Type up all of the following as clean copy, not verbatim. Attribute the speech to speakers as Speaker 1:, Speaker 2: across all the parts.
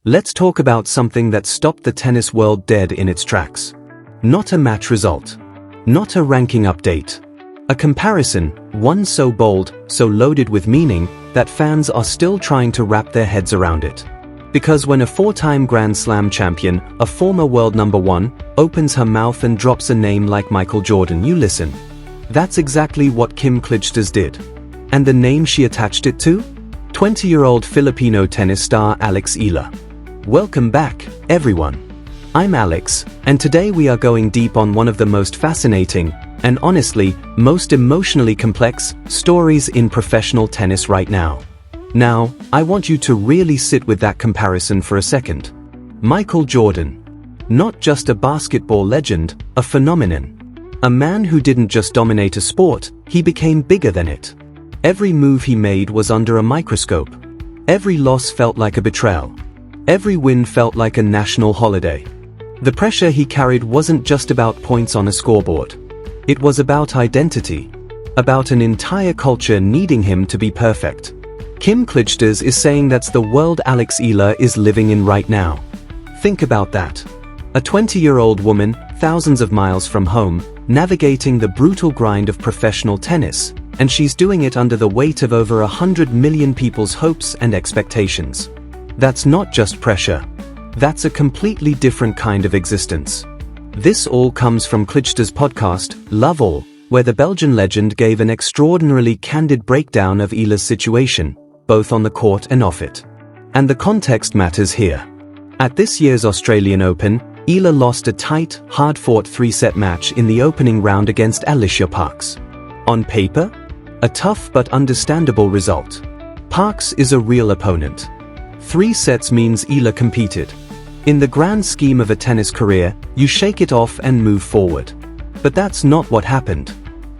Speaker 1: Let's talk about something that stopped the tennis world dead in its tracks. Not a match result. Not a ranking update. A comparison, one so bold, so loaded with meaning, that fans are still trying to wrap their heads around it. Because when a four-time Grand Slam champion, a former world number one, opens her mouth and drops a name like Michael Jordan, you listen. That's exactly what Kim Clijsters did. And the name she attached it to? 20-year-old Filipino tennis star Alex Eala. Welcome back, everyone. I'm Alex, and today we are going deep on one of the most fascinating, and honestly, most emotionally complex, stories in professional tennis right now. Now, I want you to really sit with that comparison for a second. Michael Jordan. Not just a basketball legend, a phenomenon. A man who didn't just dominate a sport, he became bigger than it. Every move he made was under a microscope. Every loss felt like a betrayal. Every win felt like a national holiday. The pressure he carried wasn't just about points on a scoreboard. It was about identity. About an entire culture needing him to be perfect. Kim Clijsters is saying that's the world Alex Eala is living in right now. Think about that. A 20-year-old woman, thousands of miles from home, navigating the brutal grind of professional tennis, and she's doing it under the weight of over 100 million people's hopes and expectations. That's not just pressure. That's a completely different kind of existence. This all comes from Clijsters' podcast, Love All, where the Belgian legend gave an extraordinarily candid breakdown of Eala's situation, both on the court and off it. And the context matters here. At this year's Australian Open, Eala lost a tight, hard-fought three-set match in the opening round against Alicia Parks. On paper, a tough but understandable result. Parks is a real opponent. 3 sets means Eala competed. In the grand scheme of a tennis career, you shake it off and move forward. But that's not what happened.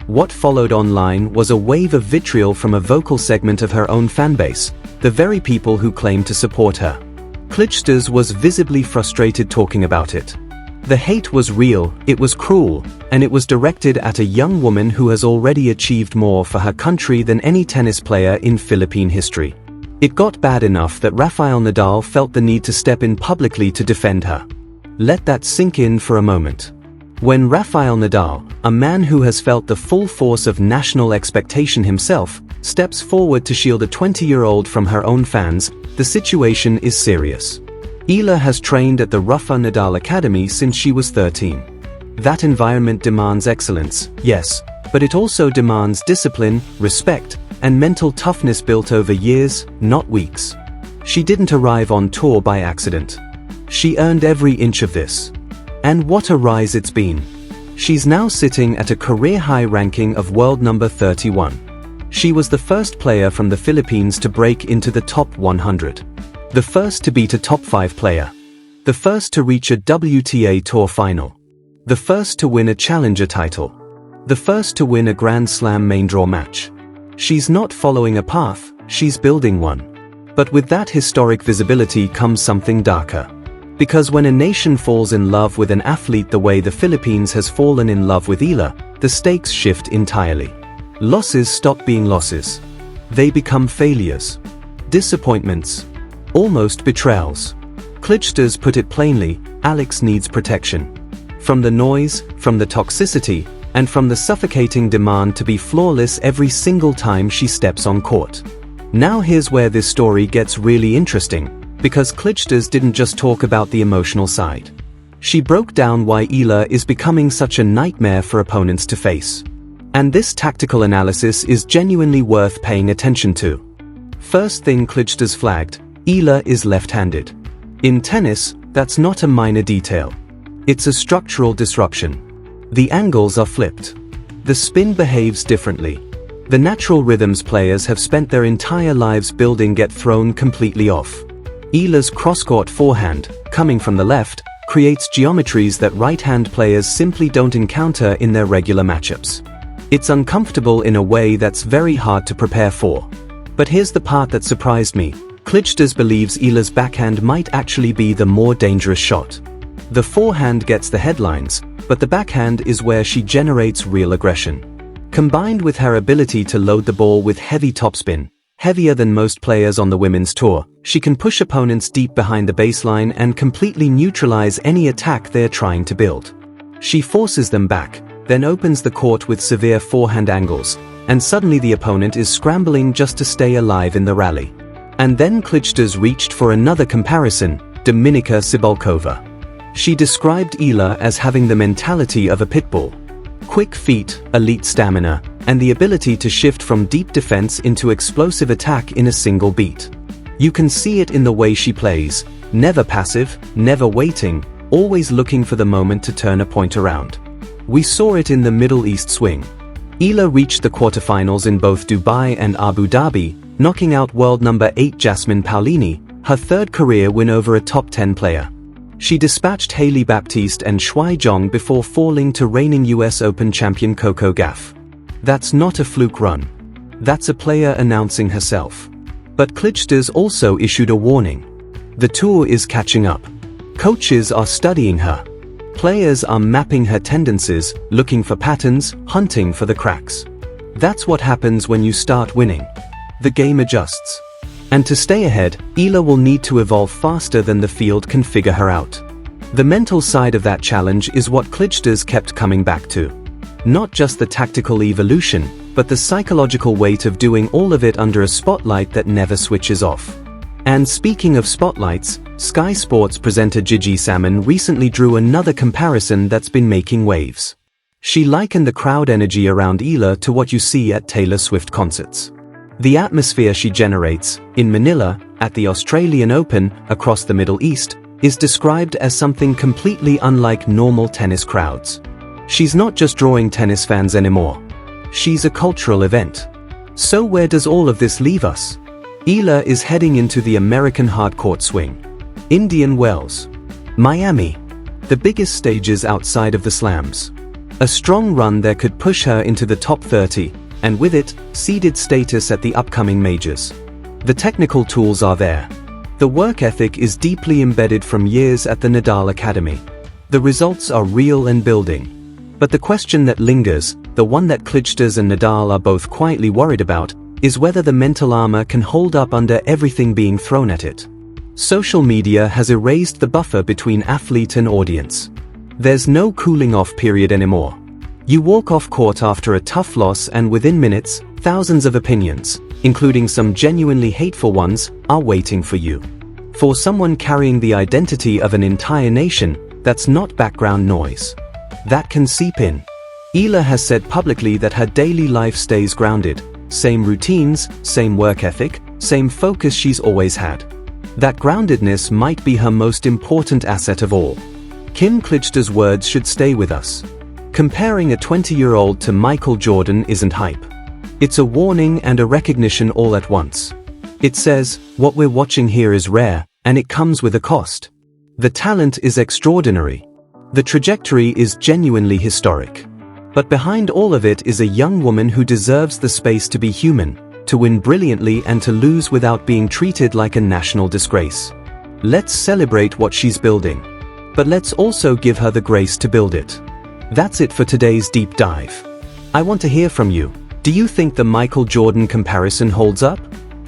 Speaker 1: What followed online was a wave of vitriol from a vocal segment of her own fanbase, the very people who claimed to support her. Clijsters was visibly frustrated talking about it. The hate was real, it was cruel, and it was directed at a young woman who has already achieved more for her country than any tennis player in Philippine history. It got bad enough that Rafael Nadal felt the need to step in publicly to defend her. Let that sink in for a moment. When Rafael Nadal, a man who has felt the full force of national expectation himself, steps forward to shield a 20-year-old from her own fans, the situation is serious. Eala has trained at the Rafa Nadal Academy since she was 13. That environment demands excellence, yes, but it also demands discipline, respect, and mental toughness built over years, not weeks. She didn't arrive on tour by accident. She earned every inch of this. And what a rise it's been. She's now sitting at a career-high ranking of world number 31. She was the first player from the Philippines to break into the top 100. The first to beat a top 5 player. The first to reach a WTA Tour final. The first to win a challenger title. The first to win a Grand Slam main draw match. She's not following a path, she's building one. But with that historic visibility comes something darker. Because when a nation falls in love with an athlete the way the Philippines has fallen in love with Eala, the stakes shift entirely. Losses stop being losses. They become failures. Disappointments. Almost betrayals. Clijsters put it plainly, Alex needs protection. From the noise, from the toxicity, and from the suffocating demand to be flawless every single time she steps on court. Now here's where this story gets really interesting, because Clijsters didn't just talk about the emotional side. She broke down why Eala is becoming such a nightmare for opponents to face. And this tactical analysis is genuinely worth paying attention to. First thing Clijsters flagged, Eala is left-handed. In tennis, that's not a minor detail. It's a structural disruption. The angles are flipped. The spin behaves differently. The natural rhythms players have spent their entire lives building get thrown completely off. Eala's cross-court forehand, coming from the left, creates geometries that right-hand players simply don't encounter in their regular matchups. It's uncomfortable in a way that's very hard to prepare for. But here's the part that surprised me. Clijsters believes Eala's backhand might actually be the more dangerous shot. The forehand gets the headlines, but the backhand is where she generates real aggression. Combined with her ability to load the ball with heavy topspin, Heavier than most players on the women's tour, she can push opponents deep behind the baseline and completely neutralize any attack they're trying to build. She forces them back, then opens the court with severe forehand angles, and suddenly the opponent is scrambling just to stay alive in the rally. And then Clijsters reached for another comparison, Dominika Cibulkova. She described Eala as having the mentality of a pit bull. Quick feet, elite stamina, and the ability to shift from deep defense into explosive attack in a single beat. You can see it in the way she plays, never passive, never waiting, always looking for the moment to turn a point around. We saw it in the Middle East swing. Eala reached the quarterfinals in both Dubai and Abu Dhabi, knocking out world number 8 Jasmine Paolini, her third career win over a top 10 player. She dispatched Hailey Baptiste and Shuai Zhang before falling to reigning US Open champion Coco Gauff. That's not a fluke run. That's a player announcing herself. But Clijsters also issued a warning. The tour is catching up. Coaches are studying her. Players are mapping her tendencies, looking for patterns, hunting for the cracks. That's what happens when you start winning. The game adjusts. And to stay ahead, Eala will need to evolve faster than the field can figure her out. The mental side of that challenge is what Clijsters kept coming back to. Not just the tactical evolution, but the psychological weight of doing all of it under a spotlight that never switches off. And speaking of spotlights, Sky Sports presenter Gigi Salmon recently drew another comparison that's been making waves. She likened the crowd energy around Eala to what you see at Taylor Swift concerts. The atmosphere she generates, in Manila, at the Australian Open, across the Middle East, is described as something completely unlike normal tennis crowds. She's not just drawing tennis fans anymore. She's a cultural event. So where does all of this leave us? Eala is heading into the American hardcourt swing. Indian Wells. Miami. The biggest stages outside of the slams. A strong run there could push her into the top 30, and with it, seeded status at the upcoming majors. The technical tools are there. The work ethic is deeply embedded from years at the Nadal Academy. The results are real and building. But the question that lingers, the one that Clijsters and Nadal are both quietly worried about, is whether the mental armor can hold up under everything being thrown at it. Social media has erased the buffer between athlete and audience. There's no cooling off period anymore. You walk off court after a tough loss and within minutes, thousands of opinions, including some genuinely hateful ones, are waiting for you. For someone carrying the identity of an entire nation, that's not background noise. That can seep in. Eala has said publicly that her daily life stays grounded. Same routines, same work ethic, same focus she's always had. That groundedness might be her most important asset of all. Kim Clijsters' words should stay with us. Comparing a 20-year-old to Michael Jordan isn't hype. It's a warning and a recognition all at once. It says, what we're watching here is rare, and it comes with a cost. The talent is extraordinary. The trajectory is genuinely historic. But behind all of it is a young woman who deserves the space to be human, to win brilliantly and to lose without being treated like a national disgrace. Let's celebrate what she's building. But let's also give her the grace to build it. That's it for today's deep dive. I want to hear from you. Do you think the Michael Jordan comparison holds up?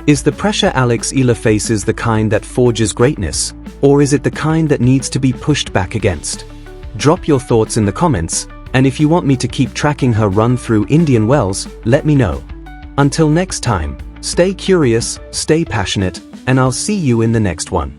Speaker 1: Is the pressure Alex Eala faces the kind that forges greatness, or is it the kind that needs to be pushed back against? Drop your thoughts in the comments, and if you want me to keep tracking her run through Indian Wells, let me know. Until next time, stay curious, stay passionate, and I'll see you in the next one.